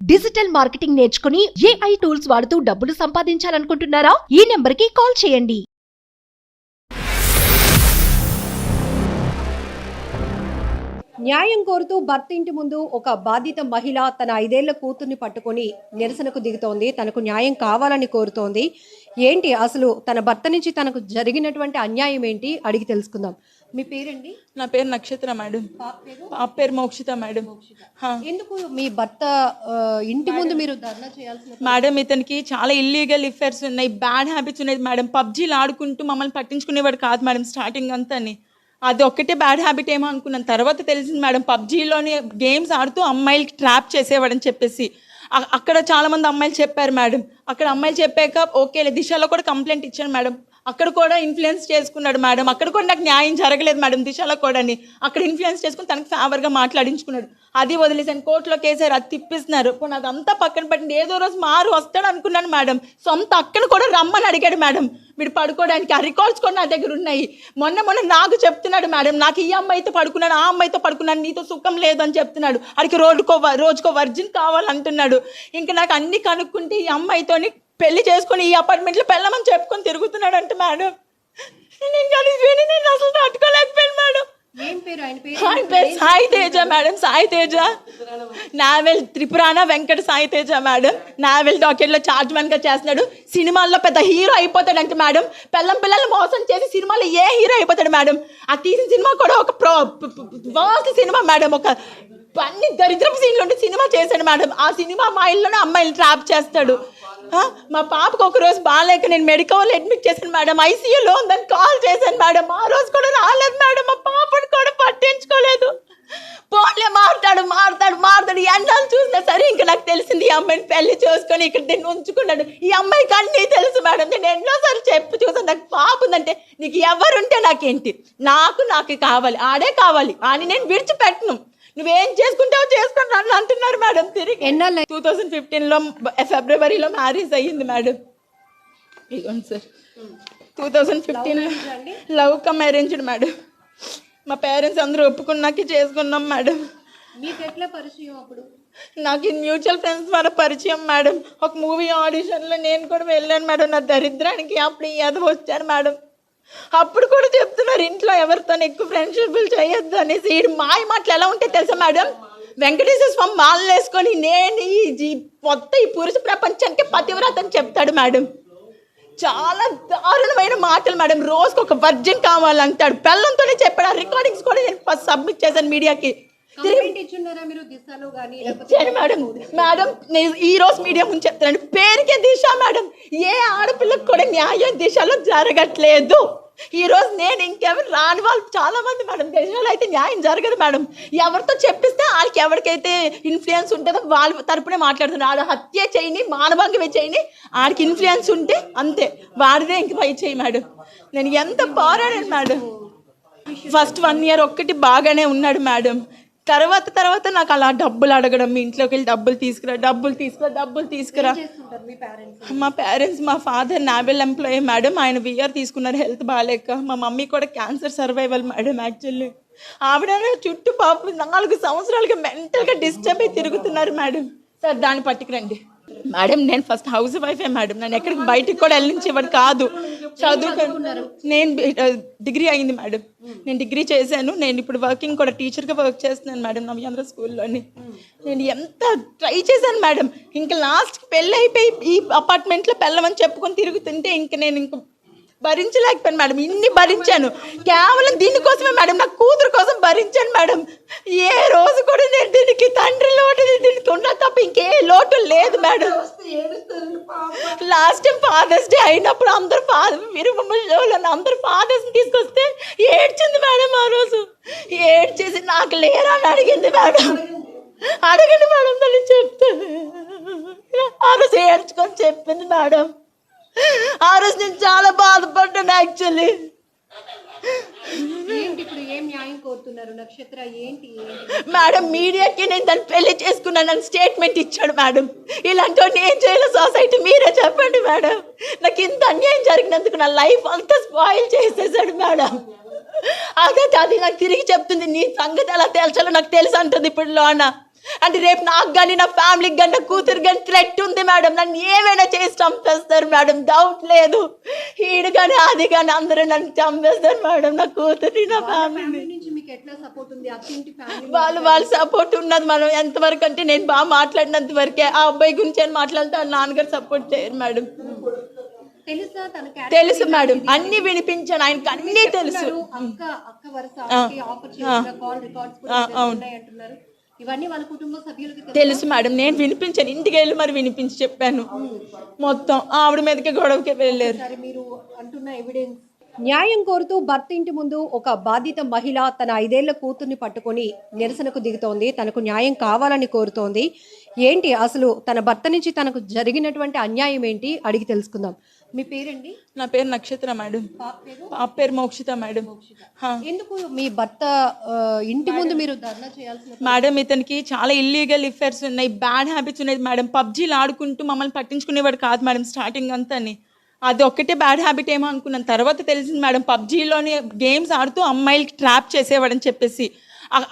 Digital marketing నేర్చుకుని AI tools వాడుతూ డబ్బులు సంపాదించాలనుకుంటున్నారా? ఈ నెంబర్కి కాల్ చేయండి. న్యాయం కోరుతూ భర్త ఇంటి ముందు ఒక బాధిత మహిళ తన 5 ఏళ్ల కూతుర్ని పట్టుకొని నిరసనకు దిగుతోంది. తనకు న్యాయం కావాలని కోరుతోంది. ఏంటి అసలు తన భర్త నుంచి తనకు జరిగినటువంటి అన్యాయం ఏంటి అడిగి తెలుసుకుందాం. మీ పేరండి? నా పేరు నక్షత్ర మేడం. పాప పేరు మోక్షిత మేడం. ఎందుకు మీ భర్త ఇంటి ముందు మీరు ధర్నా చేయాల్సిన? మేడం ఇతనికి చాలా ఇల్లీగల్ అఫైర్స్ ఉన్నాయి, బ్యాడ్ హ్యాబిట్స్ ఉన్నాయి మేడం. పబ్జీలు ఆడుకుంటూ మమ్మల్ని పట్టించుకునేవాడు కాదు మేడం స్టార్టింగ్ అంతా. అది ఒక్కటే బ్యాడ్ హ్యాబిట్ ఏమో అనుకున్నాను. తర్వాత తెలిసింది మేడం పబ్జీలోని గేమ్స్ ఆడుతూ అమ్మాయిలకి ట్రాప్ చేసేవాడని చెప్పేసి. అక్కడ చాలామంది అమ్మాయిలు చెప్పారు మేడం. అక్కడ అమ్మాయిలు చెప్పాక ఓకేలే, దిశలో కూడా కంప్లైంట్ ఇచ్చాను మేడం. అక్కడ కూడా ఇన్ఫ్లుయెన్స్ చేసుకున్నాడు మేడం. అక్కడ కూడా నాకు న్యాయం జరగలేదు మేడం. దిశలో కూడా అక్కడ ఇన్ఫ్లుయెన్స్ చేసుకుని తనకు ఫేవర్గా మాట్లాడించుకున్నాడు. అది వదిలేసాను, కోర్టులో కేసారు, అది తిప్పిస్తున్నారు. ఇప్పుడు అదంతా పక్కన పెట్టండి, ఏదో రోజు మారు వస్తాడు అనుకున్నాను మేడం. సొంత అక్కను కూడా రమ్మని అడిగాడు మేడం వీడు పడుకోవడానికి. ఆ రికార్డ్స్ కూడా నా దగ్గర ఉన్నాయి. మొన్న నాకు చెప్తున్నాడు మేడం, నాకు ఈ అమ్మాయితో పడుకున్నాను, ఆ అమ్మాయితో పడుకున్నాను, నీతో సుఖం లేదు అని చెప్తున్నాడు. అడిగి రోజుకో వర్జిన్ కావాలంటున్నాడు. ఇంకా నాకు అన్ని కనుక్కుంటే ఈ అమ్మాయితోని పెళ్లి చేసుకుని ఈ అపార్ట్మెంట్లో పెళ్ళమని చెప్పుకొని తిరుగుతున్నాడు అంటే మేడం. నేను అసలు తట్టుకోలేకపోయాను మేడం. ఆయన పేరు Sai Teja madam. Sai Teja naval Tripurana Venkata Sai Teja madam. Naval డాక్యుమెంట్లో చార్జ్మెన్గా చేస్తున్నాడు. సినిమాల్లో పెద్ద హీరో అయిపోతాడంటే మేడం. పిల్లల్ని మోసం చేసి సినిమాలో ఏ హీరో అయిపోతాడు మేడం. ఆ తీసిన సినిమా కూడా ఒక వర్స్ట్ సినిమా మేడం. ఒక అన్ని దరిద్రపు సీన్లు ఉంటే సినిమా చేశాడు మేడం. ఆ సినిమా అమ్మాయిల్లోనే అమ్మాయిలు ట్రాప్ చేస్తాడు. మా పాపకు ఒక రోజు బాగాలేక నేను మెడికల్ అడ్మిట్ చేశాను మేడం. ఐసీయూలో ఉందని కాల్ చేశాను మేడం. ఆ రోజు కూడా రాలేదు మేడం. మా పాపను కూడా పట్టించుకోలేదు. ఫోన్లే మారుతాడు ఎండాలు చూసినా సరే. ఇంకా నాకు తెలిసింది ఈ అమ్మాయిని పెళ్లి చేసుకొని ఇక్కడ నేను ఉంచుకున్నాడు. ఈ అమ్మాయికి అన్నీ తెలుసు మేడం. నేను ఎన్నోసార్లు చెప్పి చూసాను. నాకు పాప ఉందంటే నీకు ఎవరుంటే నాకేంటి, నాకు కావాలి, ఆడే కావాలి అని నేను విడిచిపెట్టను. నువ్వేం చేసుకుంటావో చేసుకుని నన్ను అంటున్నారు మేడం. తిరిగి 2015లో ఫిబ్రవరిలో మ్యారేజ్ అయ్యింది మేడం. ఇదిగోండి సార్, 2015లో లవ్ కమ్ అరేంజ్డ్ మేడం. మా పేరెంట్స్ అందరూ ఒప్పుకున్నాకే చేసుకున్నాం మేడం. మీకు ఎట్లా పరిచయం? అప్పుడు నాకు మ్యూచువల్ ఫ్రెండ్స్ ద్వారా పరిచయం మేడం. ఒక మూవీ ఆడిషన్లో నేను కూడా వెళ్ళాను మేడం. నా దరిద్రానికి అప్పుడు ఎదవ వచ్చాను మేడం. అప్పుడు కూడా చెప్తున్నారు ఇంట్లో ఎవరితో ఎక్కువ ఫ్రెండ్షిప్లు చేయొద్దు అనేసి. ఈ మాయ మాటలు ఎలా ఉంటాయి తెలుసా మేడం? వెంకటేశ్వర స్వామి మాలలు వేసుకొని నేను ఈ పురుష ప్రపంచానికి పతివ్రత అని చెప్తాడు మేడం. చాలా దారుణమైన మాటలు మేడం. రోజుకు ఒక వర్జిన్ కావాలంటాడు. పిల్లలతోనే చెప్పాడు. ఆ రికార్డింగ్స్ కూడా నేను ఫస్ట్ సబ్మిట్ చేశాను మీడియాకి. ఇచ్చాను మేడం. నేను ఈ రోజు మీడియా ముందు చెప్తాను, పేరుకే దిశ మేడం. ఏ ఆడపిల్లకు కూడా న్యాయం దిశలో జరగట్లేదు. ఈ రోజు నేను ఇంకెవరు రాని వాళ్ళు చాలా మంది మేడం. దేశంలో అయితే న్యాయం జరగదు మేడం. ఎవరితో చెప్పిస్తే వాళ్ళకి ఎవరికైతే ఇన్ఫ్లుయెన్స్ ఉంటుందో వాళ్ళ తరపునే మాట్లాడుతున్నారు. ఆడ హత్య చేయని, మానభంగమే చేయని, ఆడికి ఇన్ఫ్లుయెన్స్ ఉంటే అంతే, వాడిదే ఇంక పై చేయి మేడం. నేను ఎంత పోరాడాను మేడం. ఫస్ట్ 1 year ఒక్కటి బాగానే ఉన్నాడు మేడం. తర్వాత నాకు అలా డబ్బులు అడగడం, మీ ఇంట్లోకి వెళ్ళి డబ్బులు తీసుకురా. మా పేరెంట్స్, మా ఫాదర్ నావెల్ ఎంప్లాయీ మేడం. ఆయన VR తీసుకున్నారు హెల్త్ బాగాలేక. మా మమ్మీ కూడా క్యాన్సర్ సర్వైవల్ మేడం. యాక్చువల్లీ ఆవిడ చుట్టూ పాప 4 సంవత్సరాలుగా మెంటల్గా డిస్టర్బ్ అయి తిరుగుతున్నారు మేడం. సార్ దాన్ని పట్టుకురండి మేడం. నేను ఫస్ట్ హౌస్ వైఫే మేడం. నేను ఎక్కడికి బయటికి కూడా వెళ్ళించేవాడు కాదు. చదువుకున్నారు. నేను డిగ్రీ అయింది మేడం. నేను డిగ్రీ చేశాను. నేను ఇప్పుడు వర్కింగ్ కూడా టీచర్గా వర్క్ చేస్తున్నాను మేడం నవ్యాంధ్ర స్కూల్లోని. నేను ఎంత ట్రై చేశాను మేడం. ఇంకా లాస్ట్కి పెళ్ళి అయిపోయి ఈ అపార్ట్మెంట్లో పెళ్ళమని చెప్పుకొని తిరుగుతుంటే నేను భరించలేకపోయాను మేడం. ఇన్ని భరించాను కేవలం దీనికోసమే మేడం. నా కూతురు కోసం భరించాను మేడం. ఏ రోజు కూడా నేను దీనికి తండ్రి లోటు దీనికి ఉన్నా తప్ప ఇంకే లోటు లేదు madam. Last time Father's Day అయినప్పుడు అందరూ అందరూ ఫాదర్స్ని తీసుకొస్తే ఏడ్చింది మేడం. ఆ రోజు ఏడ్చేసి నాకు లేరా అని అడిగింది మేడం. అడగండి మేడం, తల్లి చెప్తాను. ఆ రోజు ఏడ్చుకొని చెప్పింది మేడం. ఆ రోజు నేను చాలా బాధపడ్డాను యాక్చువల్లీ. మేడం మీడియాకి నేను దాన్ని పెళ్లి చేసుకున్నాను స్టేట్మెంట్ ఇచ్చాడు మేడం. ఇలాంటి ఏం చేయాలి సొసైటీ మీరే చెప్పండి మేడం. నాకు ఇంత అన్యాయం జరిగినందుకు నా లైఫ్ అంతా స్పాయిల్ చేసేసాడు మేడం. అదే అది నాకు తిరిగి చెప్తుంది, నీ సంగతి ఎలా తేల్చాలో నాకు తెలుసు అంటుంది ఇప్పుడు లోన. అంటే రేపు నాకు కానీ నా ఫ్యామిలీకి కానీ నా కూతురు కానీ థ్రెట్ ఉంది మేడం. నన్ను ఏమైనా చేసి చంపేస్తారు మేడం, డౌట్ లేదు. ఈడు కానీ అది కానీ అందరూ నన్ను చంపేస్తారు మేడం, నా కూతురు నా ఫ్యామిలీ. నుంచి మీకు ఎట్లా సపోర్ట్ ఉంది? అత్తింటి ఫ్యామిలీ వాళ్ళు సపోర్ట్ ఉన్నది మేడం. ఎంతవరకు అంటే నేను బాగా మాట్లాడినంత వరకే. ఆ అబ్బాయి గురించి అని మాట్లాడితే వాళ్ళ నాన్నగారు సపోర్ట్ చేయరు మేడం. తెలుసా తన తెలుసు మేడం, అన్ని వినిపించాను ఆయనకి, అన్నీ తెలుసు. అక్క వరుస ఆఫర్ చేసిన కాల్ రికార్డ్స్ కూడా ఉన్నాయంటున్నారు. ఇవన్నీ వాళ్ళ కుటుంబ సభ్యులకి తెలుసు మేడం. నేను వినిపించాను, ఇంటికి వెళ్ళి మరి వినిపించి చెప్పాను. మొత్తం ఆవిడ మీదకి గొడవకి వెళ్ళారు. మీరు అంటున్న ఎవిడెన్స్. న్యాయం కోరుతూ భర్త ఇంటి ముందు ఒక బాధిత మహిళ తన 5 ఏళ్ల కూతుర్ని పట్టుకొని నిరసనకు దిగుతోంది. తనకు న్యాయం కావాలని కోరుతోంది. ఏంటి అసలు తన భర్త నుంచి తనకు జరిగినటువంటి అన్యాయం ఏంటి అడిగి తెలుసుకుందాం. మీ పేరండి? నా పేరు నక్షత్ర మేడం. పాప పేరు మోక్షిత మేడం. ఎందుకు మీ భర్త ఇంటి ముందు మీరు ధర్నా చేయాల్సిన? మేడం ఇతనికి చాలా ఇల్లీగల్ అఫైర్స్ ఉన్నాయి, బ్యాడ్ హ్యాబిట్స్ ఉన్నాయి మేడం. పబ్జీలు ఆడుకుంటూ మమ్మల్ని పట్టించుకునేవాడు కాదు మేడం స్టార్టింగ్ అంతాని. అది ఒక్కటే బ్యాడ్ హ్యాబిట్ ఏమో అనుకున్నాను. తర్వాత తెలిసింది మేడం, పబ్జీలోని గేమ్స్ ఆడుతూ అమ్మాయిలకి ట్రాప్ చేసేవాడని చెప్పేసి.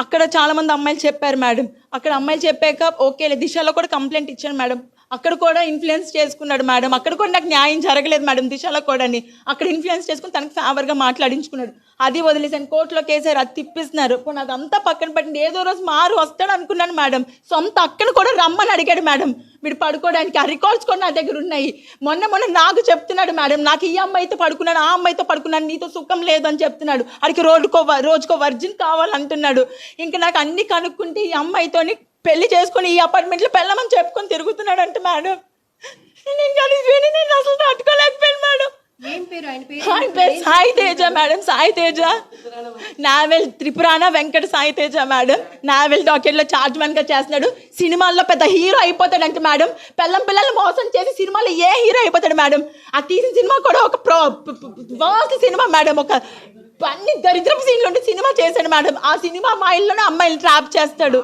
అక్కడ చాలామంది అమ్మాయిలు చెప్పారు మేడం. అక్కడ అమ్మాయిలు చెప్పాక ఓకేలే, దిశలో కూడా కంప్లైంట్ ఇచ్చాను మేడం. అక్కడ కూడా ఇన్ఫ్లుయెన్స్ చేసుకున్నాడు మేడం. అక్కడ కూడా నాకు న్యాయం జరగలేదు మేడం. దిశలో కూడా అక్కడ ఇన్ఫ్లుయెన్స్ చేసుకుని తనకు ఫేవర్గా మాట్లాడించుకున్నాడు. అది వదిలేసాను, కోర్టులో కేసారు, అది తిప్పిస్తున్నారు. ఇప్పుడు అదంతా పక్కన పట్టింది. ఏదో రోజు మారు వస్తాడు అనుకున్నాను మేడం. సొంత అక్కను కూడా రమ్మని అడిగాడు మేడం వీడు పడుకోవడానికి. ఆ రికార్డ్స్ కూడా నా దగ్గర ఉన్నాయి. మొన్న నాకు చెప్తున్నాడు మేడం, నాకు ఈ అమ్మాయితో పడుకున్నాను, ఆ అమ్మాయితో పడుకున్నాను, నీతో సుఖం లేదు అని చెప్తున్నాడు. అడిగి రోజుకో వర్జిన్ కావాలంటున్నాడు. ఇంకా నాకు అన్ని కనుక్కుంటే ఈ అమ్మాయితోని పెళ్లి చేసుకుని ఈ అపార్ట్మెంట్లో పెళ్ళమని చెప్పుకొని తిరుగుతున్నాడు అంటే మేడం. నేను అసలు తట్టుకోలేకపోయాను మేడం. ఆయన పేరు Sai Teja madam. Sai Teja naval Tripurana Venkata Sai Teja madam. Naval డాక్యుమెంట్లో చార్జ్మెన్గా చేస్తున్నాడు. సినిమాల్లో పెద్ద హీరో అయిపోతాడంటే మేడం. పిల్లల్ని మోసం చేసి సినిమాలో ఏ హీరో అయిపోతాడు మేడం. ఆ తీసిన సినిమా కూడా ఒక వర్స్ట్ సినిమా మేడం. ఒక అన్ని దరిద్రపు సీన్లు ఉంటే సినిమా చేశాడు మేడం. ఆ సినిమా అమ్మాయిల్లోనే అమ్మాయిలు ట్రాప్ చేస్తాడు.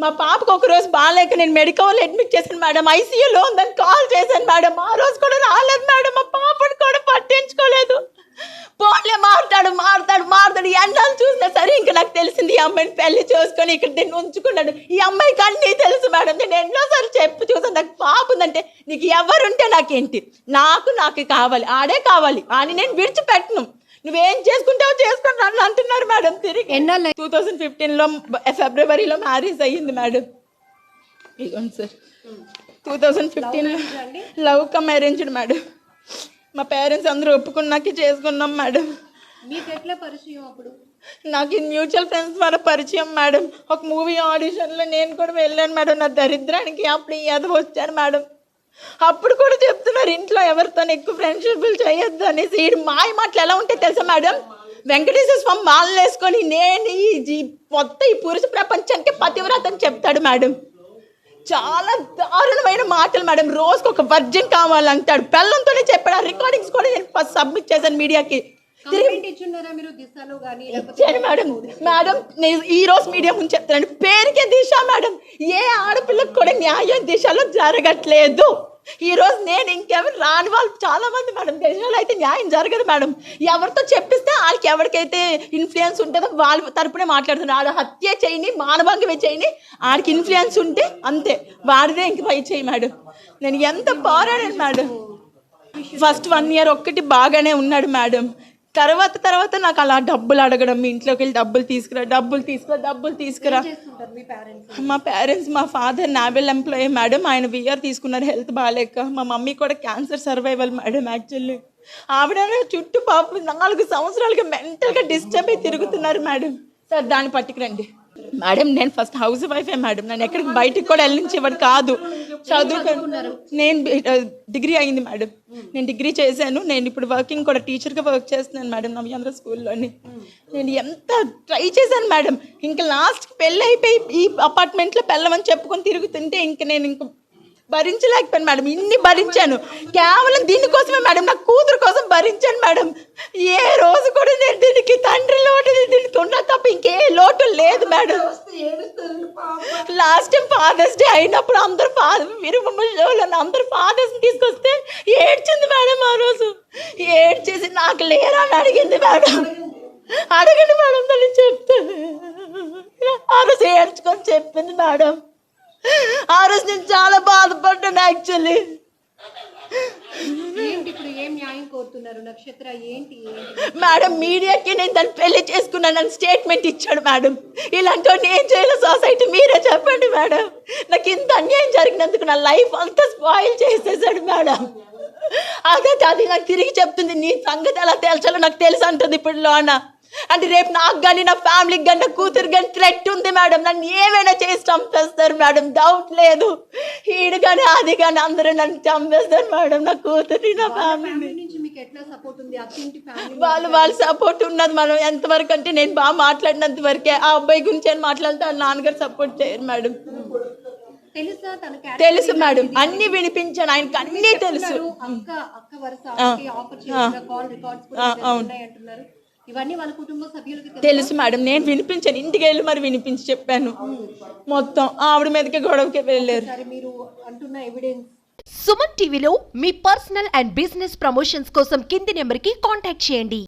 మా పాపకు ఒక రోజు బాగాలేక నేను మెడికల్ అడ్మిట్ చేశాను మేడం. ఐసీయూలో ఉందని కాల్ చేశాను మేడం. ఆ రోజు కూడా రాలేదు మేడం. మా పాపను కూడా పట్టించుకోలేదు. ఫోన్లే మారుతాడు. ఎన్నాళ్ళు చూసినా సరే ఇంకా నాకు తెలిసింది ఈ అమ్మాయిని పెళ్లి చేసుకొని ఇక్కడ నేను ఉంచుకున్నాడు. ఈ అమ్మాయికి అన్నీ తెలుసు మేడం. నేను ఎన్నోసార్లు చెప్పి చూసాను. నాకు పాప ఉందంటే నీకు ఎవరుంటే నాకేంటి, నాకు కావాలి, ఆడే కావాలి అని నేను విడిచిపెట్టను. నువ్వేం చేసుకుంటావు చేసుకుని నన్ను అంటున్నారు మేడం. తిరిగి 2015లో ఫిబ్రవరిలో మ్యారేజ్ అయ్యింది మేడం. ఇదిగోండి సార్, 2015లో లవ్ కమ్ అరేంజ్డ్ మేడం. మా పేరెంట్స్ అందరూ ఒప్పుకున్నాకే చేసుకున్నాం మేడం. మీకు ఎట్లా పరిచయం? అప్పుడు నాకు మ్యూచువల్ ఫ్రెండ్స్ ద్వారా పరిచయం మేడం. ఒక మూవీ ఆడిషన్లో నేను కూడా వెళ్ళాను మేడం. నా దరిద్రానికి అప్పుడు ఎదవ వచ్చాను మేడం. అప్పుడు కూడా చెప్తున్నారు ఇంట్లో ఎవరితో ఎక్కువ ఫ్రెండ్షిప్లు చేయొద్దు అనేసి. ఈ మాయ మాటలు ఎలా ఉంటాయి తెలుసా మేడం? వెంకటేశ్వర స్వామి మాలలు వేసుకొని నేను ఈ పురుష ప్రపంచానికి పతివ్రత అని చెప్తాడు మేడం. చాలా దారుణమైన మాటలు మేడం. రోజుకు ఒక వర్జిన్ కావాలంటాడు. పిల్లలతోనే చెప్పాడు. ఆ రికార్డింగ్స్ కూడా నేను ఫస్ట్ సబ్మిట్ చేశాను మీడియాకి. ఇచ్చాను మేడం. నేను ఈ రోజు మీడియా ముందు చెప్తాను, పేరుకే దిశ మేడం. ఏ ఆడపిల్లకు కూడా న్యాయం దిశలో జరగట్లేదు. ఈ రోజు నేను ఇంకెవరు రాని వాళ్ళు చాలా మంది మేడం. దేశంలో అయితే న్యాయం జరగదు మేడం. ఎవరితో చెప్పిస్తే వాళ్ళకి ఎవరికైతే ఇన్ఫ్లుయెన్స్ ఉంటుందో వాళ్ళ తరపునే మాట్లాడుతున్నారు. ఆడ హత్య చేయని, మానభంగమే చేయని, ఆడికి ఇన్ఫ్లుయెన్స్ ఉంటే అంతే, వాడిదే ఇంక పై చేయి మేడం. నేను ఎంత పోరాడాను మేడం. ఫస్ట్ 1 year ఒక్కటి బాగానే ఉన్నాడు మేడం. తర్వాత నాకు అలా డబ్బులు అడగడం, మీ ఇంట్లోకి వెళ్ళి డబ్బులు తీసుకురా. మా పేరెంట్స్, మా ఫాదర్ నావెల్ ఎంప్లాయీ మేడం. ఆయన విఆర్ తీసుకున్నారు హెల్త్ బాగాలేక. మా మమ్మీ కూడా క్యాన్సర్ సర్వైవల్ మేడం. యాక్చువల్లీ ఆవిడ చుట్టూ పాప 4 సంవత్సరాలుగా మెంటల్గా డిస్టర్బ్ అయి తిరుగుతున్నారు మేడం. సార్ దాన్ని పట్టుకురండి మేడం. నేను ఫస్ట్ హౌస్ వైఫే మేడం. నేను ఎక్కడికి బయటికి కూడా వెళ్ళించేవాడు కాదు. చదువుకున్నారు. నేను డిగ్రీ అయింది మేడం. నేను డిగ్రీ చేశాను. నేను ఇప్పుడు వర్కింగ్ కూడా టీచర్గా వర్క్ చేస్తున్నాను మేడం నవ్యాంధ్ర స్కూల్లోని. నేను ఎంత ట్రై చేశాను మేడం. ఇంకా లాస్ట్కి పెళ్ళి అయిపోయి ఈ అపార్ట్మెంట్లో పెళ్ళమని చెప్పుకొని తిరుగుతుంటే నేను భరించలేకపోయాను మేడం. ఇన్ని భరించాను కేవలం దీనికోసమే మేడం. నా కూతురు కోసం భరించాను మేడం. ఏ రోజు కూడా నేను దీనికి తండ్రి లోటు దీనికి ఉన్నా తప్ప ఇంకే లోటు లేదు madam. Last time Father's Day అయినప్పుడు అందరూ అందరు ఫాదర్స్ని తీసుకొస్తే ఏడ్చింది మేడం. ఆ రోజు ఏడ్చేసి నాకు లేరా అని అడిగింది మేడం. అడగండి మేడం, నేను చెప్తాను. ఆ రోజు ఏడ్చుకొని చెప్పింది మేడం. ఆ రోజు నేను చాలా బాధపడ్డాను యాక్చువల్లీ. ఏంటి ఇప్పుడు ఏం న్యాయం కోరుతున్నారు నక్షత్ర? ఏంటి మేడం మీడియాకి నేను దాన్ని పెళ్లి చేసుకున్నానని స్టేట్మెంట్ ఇచ్చాడు మేడం. ఇలాంటి ఏం చేయాలి సొసైటీ, మీరే చెప్పండి మేడం. నాకు ఇంత అన్యాయం జరిగినందుకు నా లైఫ్ అంతా స్పాయిల్ చేసేసాడు మేడం. అదే అది నాకు తిరిగి చెప్తుంది, నీ సంగతి ఎలా తేల్చాలో నాకు తెలుసు అంటుంది ఇప్పుడు లోన. అంటే రేపు నాకు కానీ నా ఫ్యామిలీకి కానీ నా కూతురు కానీ థ్రెట్ ఉంది మేడం. నన్ను ఏమైనా చేసి చంపేస్తారు మేడం, డౌట్ లేదు. ఈడు కానీ అది కానీ అందరూ నన్ను చంపేస్తారు మేడం, నా కూతురు నా ఫ్యామిలీ. నుంచి మీకు ఎట్లా సపోర్ట్ ఉంది? అత్తింటి ఫ్యామిలీ వాళ్ళ సపోర్ట్ ఉన్నది మేడం. ఎంతవరకు అంటే నేను బాగా మాట్లాడినంత వరకే. ఆ అబ్బాయి గురించి అని మాట్లాడితే వాళ్ళ నాన్నగారు సపోర్ట్ చేయరు మేడం. తెలుసా తన తెలుసు మేడం, అన్ని వినిపించాను ఆయనకి, అన్నీ తెలుసు. అక్క వరుస ఆఫర్ చేసిన కాల్ రికార్డ్స్ కూడా అంటున్నారు. ఇవన్నీ వాళ్ళ కుటుంబ సభ్యులకి తెలుసు మేడం. నేను వినిపించాను, ఇంటికి వెళ్ళి మరి వినిపించి చెప్పాను. మొత్తం ఆవిడ మీదకి గొడవకి వెళ్ళారు. మీరు అంటున్న ఎవిడెన్స్. సుమన్ టీవీలో మీ పర్సనల్ అండ్ బిజినెస్ ప్రమోషన్స్ కోసం కింది నెంబర్కి కాంటాక్ట్ చేయండి.